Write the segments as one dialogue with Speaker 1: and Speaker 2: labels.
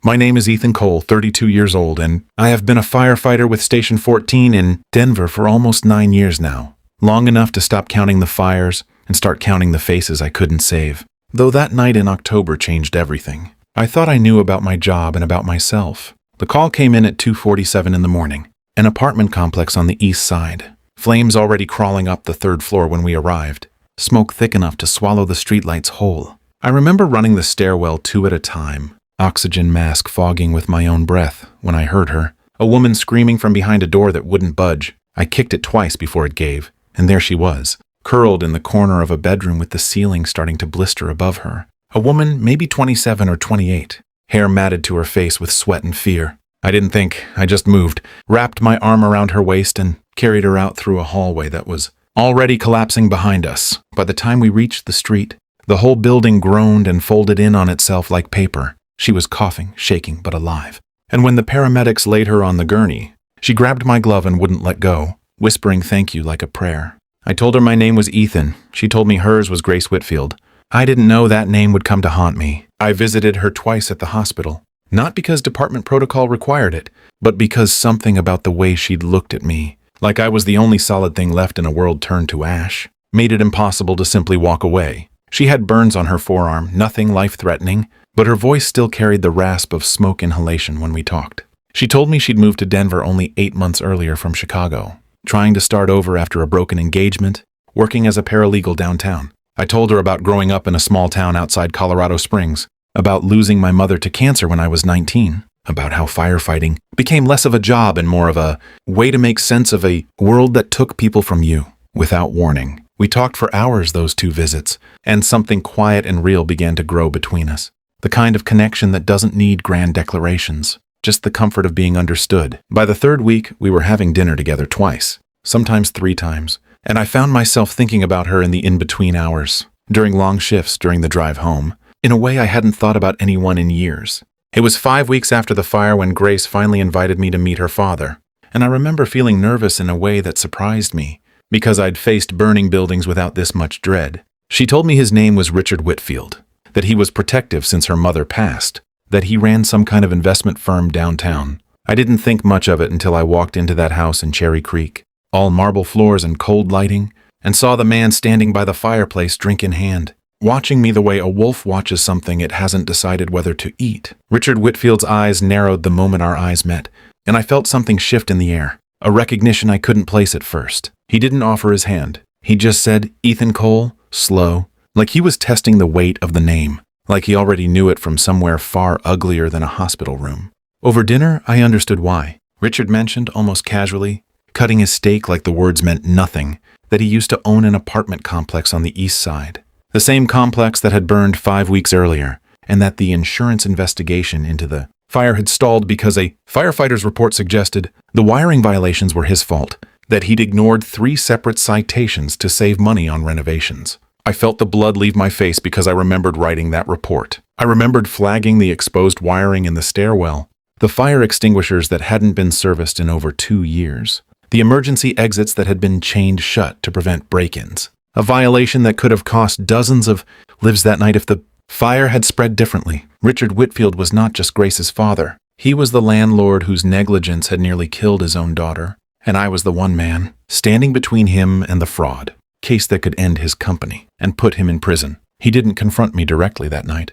Speaker 1: My name is Ethan Cole, 32 years old, and I have been a firefighter with Station 14 in Denver for almost 9 years now. Long enough to stop counting the fires and start counting the faces I couldn't save. Though that night in October changed everything. I thought I knew about my job and about myself. The call came in at 2:47 in the morning. An apartment complex on the east side. Flames already crawling up the 3rd floor when we arrived. Smoke thick enough to swallow the streetlights whole. I remember running the stairwell 2 at a time, oxygen mask fogging with my own breath, when I heard her. A woman screaming from behind a door that wouldn't budge. I kicked it twice before it gave, and there she was, curled in the corner of a bedroom with the ceiling starting to blister above her. A woman, maybe 27 or 28, hair matted to her face with sweat and fear. I didn't think, I just moved, wrapped my arm around her waist and carried her out through a hallway that was already collapsing behind us. By the time we reached the street, the whole building groaned and folded in on itself like paper. She was coughing, shaking, but alive. And when the paramedics laid her on the gurney, she grabbed my glove and wouldn't let go, whispering thank you like a prayer. I told her my name was Ethan. She told me hers was Grace Whitfield. I didn't know that name would come to haunt me. I visited her twice at the hospital. Not because department protocol required it, but because something about the way she'd looked at me, like I was the only solid thing left in a world turned to ash, made it impossible to simply walk away. She had burns on her forearm, nothing life-threatening, but her voice still carried the rasp of smoke inhalation when we talked. She told me she'd moved to Denver only 8 months earlier from Chicago, trying to start over after a broken engagement, working as a paralegal downtown. I told her about growing up in a small town outside Colorado Springs, about losing my mother to cancer when I was 19, about how firefighting became less of a job and more of a way to make sense of a world that took people from you without warning. We talked for hours those 2 visits, and something quiet and real began to grow between us. The kind of connection that doesn't need grand declarations, just the comfort of being understood. By the 3rd week, we were having dinner together twice, sometimes 3 times, and I found myself thinking about her in the in-between hours, during long shifts during the drive home, in a way I hadn't thought about anyone in years. It was 5 weeks after the fire when Grace finally invited me to meet her father, and I remember feeling nervous in a way that surprised me, because I'd faced burning buildings without this much dread. She told me his name was Richard Whitfield, that he was protective since her mother passed, that he ran some kind of investment firm downtown. I didn't think much of it until I walked into that house in Cherry Creek, all marble floors and cold lighting, and saw the man standing by the fireplace, drink in hand, watching me the way a wolf watches something it hasn't decided whether to eat. Richard Whitfield's eyes narrowed the moment our eyes met, and I felt something shift in the air, a recognition I couldn't place at first. He didn't offer his hand. He just said, "Ethan Cole," slow, like he was testing the weight of the name, like he already knew it from somewhere far uglier than a hospital room. Over dinner, I understood why. Richard mentioned, almost casually, cutting his steak like the words meant nothing, that he used to own an apartment complex on the east side. The same complex that had burned 5 weeks earlier, and that the insurance investigation into the fire had stalled because a firefighter's report suggested the wiring violations were his fault, that he'd ignored 3 separate citations to save money on renovations. I felt the blood leave my face because I remembered writing that report. I remembered flagging the exposed wiring in the stairwell, the fire extinguishers that hadn't been serviced in over 2 years, the emergency exits that had been chained shut to prevent break-ins, a violation that could have cost dozens of lives that night if the fire had spread differently. Richard Whitfield was not just Grace's father. He was the landlord whose negligence had nearly killed his own daughter, and I was the one man standing between him and the fraud. Case that could end his company and put him in prison. He didn't confront me directly that night,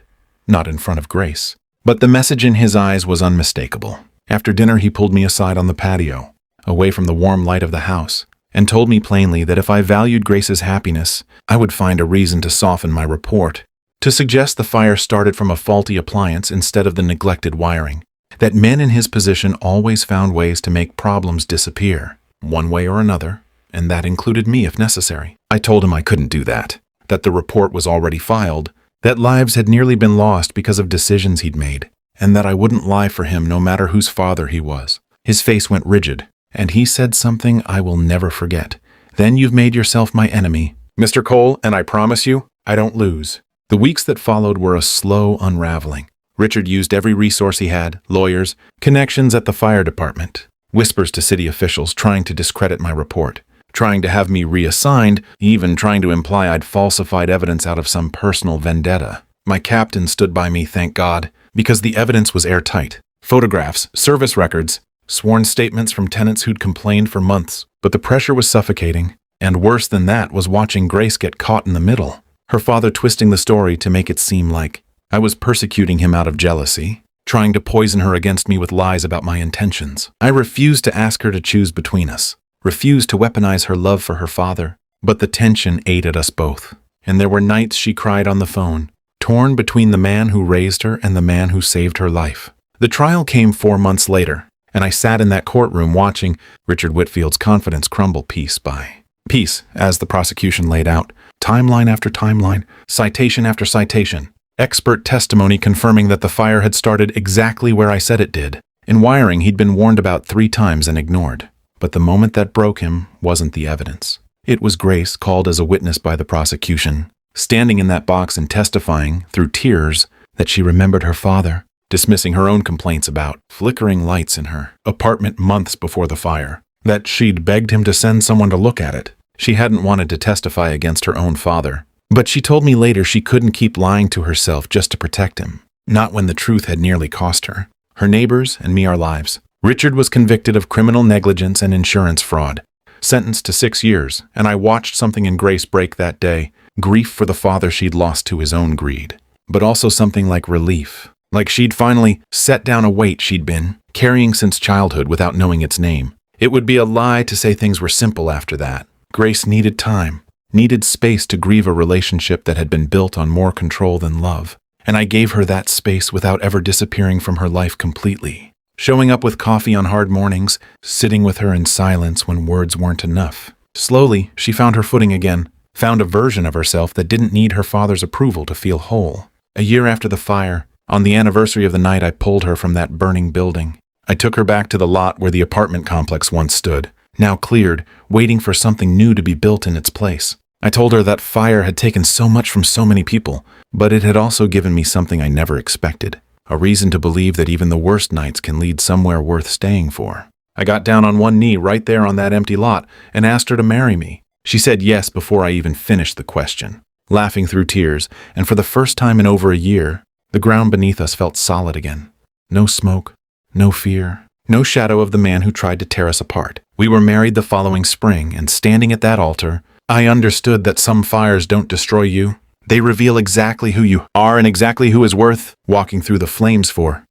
Speaker 1: not in front of Grace, but the message in his eyes was unmistakable. After dinner, he pulled me aside on the patio, away from the warm light of the house, and told me plainly that if I valued Grace's happiness, I would find a reason to soften my report, to suggest the fire started from a faulty appliance instead of the neglected wiring, that men in his position always found ways to make problems disappear, one way or another, and that included me if necessary. I told him I couldn't do that the report was already filed, that lives had nearly been lost because of decisions he'd made, and that I wouldn't lie for him no matter whose father he was. His face went rigid, and he said something I will never forget. "Then you've made yourself my enemy, Mr. Cole, and I promise you, I don't lose." The weeks that followed were a slow unraveling. Richard used every resource he had, lawyers, connections at the fire department, whispers to city officials trying to discredit my report, trying to have me reassigned, even trying to imply I'd falsified evidence out of some personal vendetta. My captain stood by me, thank God, because the evidence was airtight. Photographs, service records, sworn statements from tenants who'd complained for months. But the pressure was suffocating, and worse than that was watching Grace get caught in the middle. Her father twisting the story to make it seem like I was persecuting him out of jealousy, trying to poison her against me with lies about my intentions. I refused to ask her to choose between us, refused to weaponize her love for her father, but the tension ate at us both. And there were nights she cried on the phone, torn between the man who raised her and the man who saved her life. The trial came 4 months later, and I sat in that courtroom watching Richard Whitfield's confidence crumble piece by piece as the prosecution laid out, timeline after timeline, citation after citation, expert testimony confirming that the fire had started exactly where I said it did. In wiring, he'd been warned about 3 times and ignored. But the moment that broke him wasn't the evidence. It was Grace, called as a witness by the prosecution, standing in that box and testifying, through tears, that she remembered her father, dismissing her own complaints about flickering lights in her apartment months before the fire, that she'd begged him to send someone to look at it. She hadn't wanted to testify against her own father, but she told me later she couldn't keep lying to herself just to protect him, not when the truth had nearly cost her, her neighbors, and me our lives. Richard was convicted of criminal negligence and insurance fraud, sentenced to 6 years, and I watched something in Grace break that day, grief for the father she'd lost to his own greed, but also something like relief, like she'd finally set down a weight she'd been carrying since childhood without knowing its name. It would be a lie to say things were simple after that. Grace needed time, needed space to grieve a relationship that had been built on more control than love, and I gave her that space without ever disappearing from her life completely. Showing up with coffee on hard mornings, sitting with her in silence when words weren't enough. Slowly, she found her footing again, found a version of herself that didn't need her father's approval to feel whole. A year after the fire, on the anniversary of the night I pulled her from that burning building, I took her back to the lot where the apartment complex once stood, now cleared, waiting for something new to be built in its place. I told her that fire had taken so much from so many people, but it had also given me something I never expected. A reason to believe that even the worst nights can lead somewhere worth staying for. I got down on one knee right there on that empty lot and asked her to marry me. She said yes before I even finished the question, laughing through tears, and for the first time in over a year, the ground beneath us felt solid again. No smoke, no fear, no shadow of the man who tried to tear us apart. We were married the following spring, and standing at that altar, I understood that some fires don't destroy you. They reveal exactly who you are and exactly who is worth walking through the flames for.